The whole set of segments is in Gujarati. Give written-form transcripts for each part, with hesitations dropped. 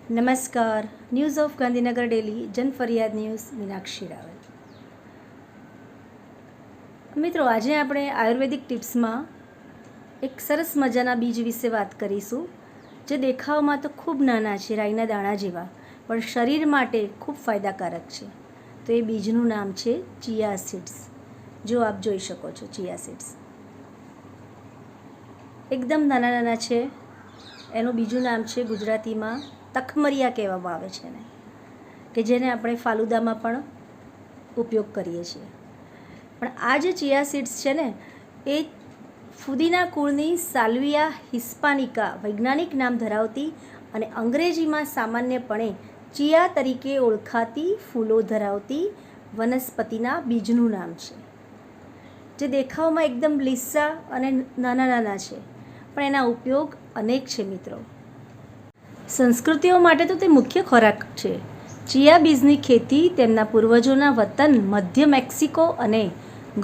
નમસ્કાર. ન્યૂઝ ઓફ ગાંધીનગર ડેલી જન ફરિયાદ ન્યૂઝ મીનાક્ષી રાવલ. મિત્રો, આજે આપણે આયુર્વેદિક ટિપ્સમાં એક સરસ મજાના બીજ વિશે વાત કરીશું, જે દેખાવમાં તો ખૂબ નાના છે, રાઈના દાણા જેવા, પણ શરીર માટે ખૂબ ફાયદાકારક છે. તો એ બીજનું નામ છે ચિયા સીડ્સ. જો આપ જોઈ શકો છો, ચિયા સીડ્સ એકદમ નાના નાના છે. એનું બીજું નામ છે ગુજરાતીમાં તખમરિયા કહેવામાં આવે છે ને, કે જેને આપણે ફાલુદામાં પણ ઉપયોગ કરીએ છીએ. પણ આ જે ચિયા સીડ્સ છે ને, એ ફુદીના કુળની સાલ્વિયા હિસ્પાનિકા વૈજ્ઞાનિક નામ ધરાવતી અને અંગ્રેજીમાં સામાન્યપણે ચિયા તરીકે ઓળખાતી ફૂલો ધરાવતી વનસ્પતિના બીજનું નામ છે, જે દેખાવમાં એકદમ લીસા અને નાના નાના છે, પણ એના ઉપયોગ અનેક છે મિત્રો. સંસ્કૃતિઓ માટે તો તે મુખ્ય ખોરાક છે. ચિયા બીજની ખેતી તેમના પૂર્વજોના વતન મધ્ય મેક્સિકો અને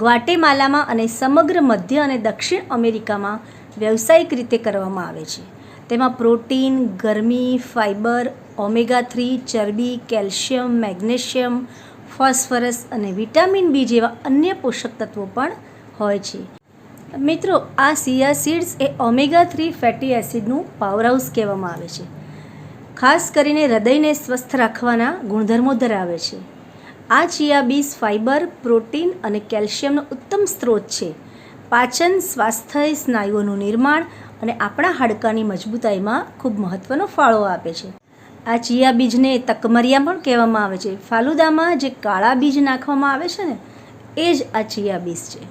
ગ્વાટેમાલામાં અને સમગ્ર મધ્ય અને દક્ષિણ અમેરિકામાં વ્યવસાયિક રીતે કરવામાં આવે છે. તેમાં પ્રોટીન, ગરમી, ફાઇબર, ઓમેગા 3, ચરબી, કેલ્શિયમ, મેગ્નેશિયમ, ફોસ્ફરસ અને વિટામિન બી જેવા અન્ય પોષક તત્વો પણ હોય છે. મિત્રો, આ ચિયા સીડ્સ એ ઓમેગા 3 ફેટી એસિડનું પાવરહાઉસ કહેવામાં આવે છે. ખાસ કરીને હૃદયને સ્વસ્થ રાખવાના ગુણધર્મો ધરાવે છે. આ ચિયા બીજ ફાઇબર, પ્રોટીન અને કેલ્શિયમનો ઉત્તમ સ્ત્રોત છે. પાચન, સ્વાસ્થ્ય, સ્નાયુઓનું નિર્માણ અને આપણા હાડકાની મજબૂતાઈમાં ખૂબ મહત્ત્વનો ફાળો આપે છે. આ ચિયા બીજને તકમરિયા પણ કહેવામાં આવે છે. ફાલુદામાં જે કાળા બીજ નાખવામાં આવે છે ને, એ જ આ ચિયા બીજ છે.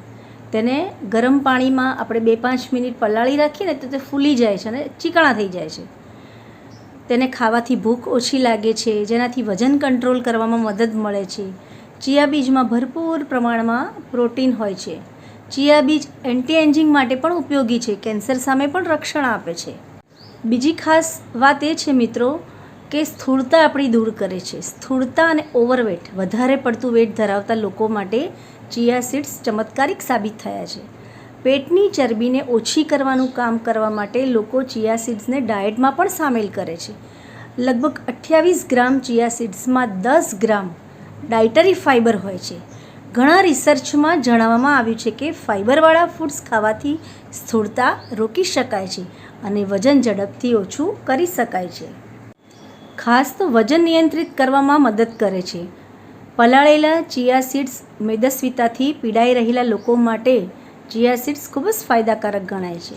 તેને ગરમ પાણીમાં આપણે 2-5 મિનિટ પલાળી રાખીએ ને, તો તે ફૂલી જાય છે અને ચીકણા થઈ જાય છે. તેને ખાવાથી ભૂખ ઓછી લાગે છે, જેનાથી વજન કંટ્રોલ કરવામાં મદદ મળે છે. ચિયા બીજમાં ભરપૂર પ્રમાણમાં પ્રોટીન હોય છે. ચિયા બીજ એન્ટી એજિંગ માટે પણ ઉપયોગી છે. કેન્સર સામે પણ રક્ષણ આપે છે. બીજી ખાસ વાત એ છે મિત્રો, કે સ્થૂળતા આપણી દૂર કરે છે. સ્થૂળતા અને ઓવરવેટ, વધારે પડતું વેટ ધરાવતા લોકો માટે ચિયા સીડ્સ ચમત્કારિક સાબિત થયા છે. પેટની ચરબીને ઓછી કરવાનું કામ કરવા માટે લોકો ચિયા સીડ્સને ડાયટમાં પણ સામેલ કરે છે. લગભગ 28 ગ્રામ ચિયા સીડ્સમાં 10 ગ્રામ ડાયટરી ફાઇબર હોય છે. ઘણા રિસર્ચમાં જણાવવામાં આવ્યું છે કે ફાઇબરવાળા ફૂડ્સ ખાવાથી સ્થૂળતા રોકી શકાય છે અને વજન ઝડપથી ઓછું કરી શકાય છે. ખાસ તો વજન નિયંત્રિત કરવામાં મદદ કરે છે. પલાળેલા ચિયા સીડ્સ મેદસ્વીતાથી પીડાઈ રહેલા લોકો માટે ચિયા સીડ્સ ખૂબ જ ફાયદાકારક ગણાય છે.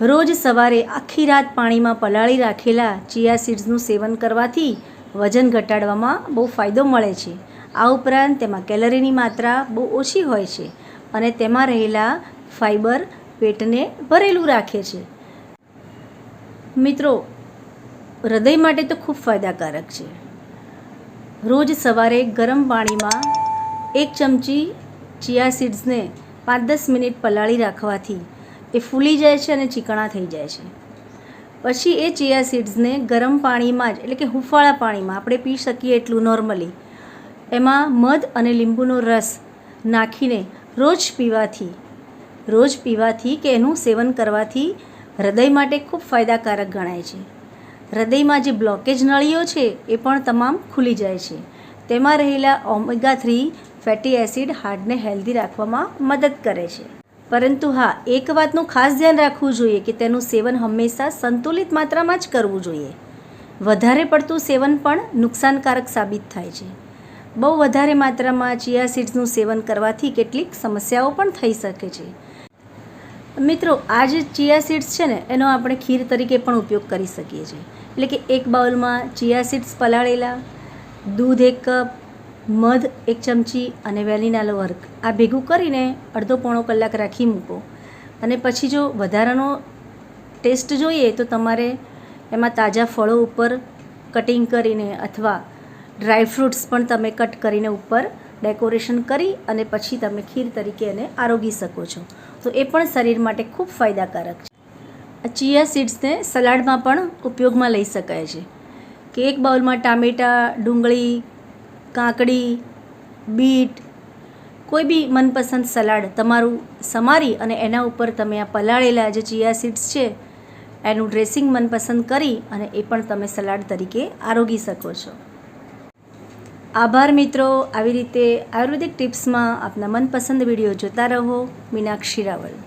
રોજ સવારે આખી રાત પાણીમાં પલાળી રાખેલા ચિયા સીડ્સનું સેવન કરવાથી વજન ઘટાડવામાં બહુ ફાયદો મળે છે. આ ઉપરાંત તેમાં કેલરીની માત્રા બહુ ઓછી હોય છે અને તેમાં રહેલા ફાઇબર પેટને ભરેલું રાખે છે. મિત્રો, હૃદય માટે તો ખૂબ ફાયદાકારક છે. રોજ સવારે ગરમ પાણીમાં 1 ચમચી ચિયા સીડ્સને 5-10 મિનિટ પલાળી રાખવાથી એ ફૂલી જાય છે અને ચીકણા થઈ જાય છે. પછી એ ચિયા સીડ્સને ગરમ પાણીમાં જ, એટલે કે હુંફાળા પાણીમાં આપણે પી શકીએ એટલું નોર્મલી, એમાં મધ અને લીંબુનો રસ નાખીને રોજ પીવાથી કે એનું સેવન કરવાથી હૃદય માટે ખૂબ ફાયદાકારક ગણાય છે. હૃદયમાં જે બ્લોકેજ નળીઓ છે એ પણ તમામ ખુલી જાય છે. તેમાં રહેલા ઓમેગા 3 ફેટી એસિડ હાર્ટને હેલ્ધી રાખવામાં મદદ કરે છે. પરંતુ હા, એક વાતનું ખાસ ધ્યાન રાખવું જોઈએ કે તેનું સેવન હંમેશા સંતુલિત માત્રામાં જ કરવું જોઈએ. વધારે પડતું સેવન પણ નુકસાનકારક સાબિત થાય છે. બહુ વધારે માત્રામાં ચિયા સીડ્સનું સેવન કરવાથી કેટલીક સમસ્યાઓ પણ થઈ શકે છે. મિત્રો, આ જે ચિયા સીડ્સ છે ને, એનો આપણે ખીર તરીકે પણ ઉપયોગ કરી શકીએ છીએ. એટલે કે એક બાઉલમાં ચિયા સીડ્સ પલાળેલા, દૂધ 1 કપ, મધ 1 ચમચી અને વેલીનાનો વર્ક આ ભેગું કરીને અડધો-પોણો કલાક રાખી મૂકો. અને પછી જો વધારાનો ટેસ્ટ જોઈએ તો તમારે એમાં તાજા ફળો ઉપર કટિંગ કરીને અથવા ડ્રાયફ્રૂટ્સ પણ તમે કટ કરીને ઉપર ડેકોરેશન કરી અને પછી તમે ખીર તરીકે એને આરોગી શકો છો. તો એ પણ શરીર માટે ખૂબ ફાયદાકારક છે. આ ચિયા સીડ્સને સલાડમાં પણ ઉપયોગમાં લઈ શકાય છે. કે એક બાઉલમાં ટામેટાં, ડુંગળી, કાકડી, બીટ, કોઈ બી મનપસંદ સલાડ તમારું સમારી અને એના ઉપર તમે આ પલાળેલા જે ચિયા સીડ્સ છે એનું ડ્રેસિંગ મનપસંદ કરી અને એ પણ તમે સલાડ તરીકે આરોગી શકો છો. આભાર મિત્રો. આવી રીતે આયુર્વેદિક ટિપ્સમાં આપના મનપસંદ વિડીયો જોતા રહો. મીનાક્ષી રાવલ.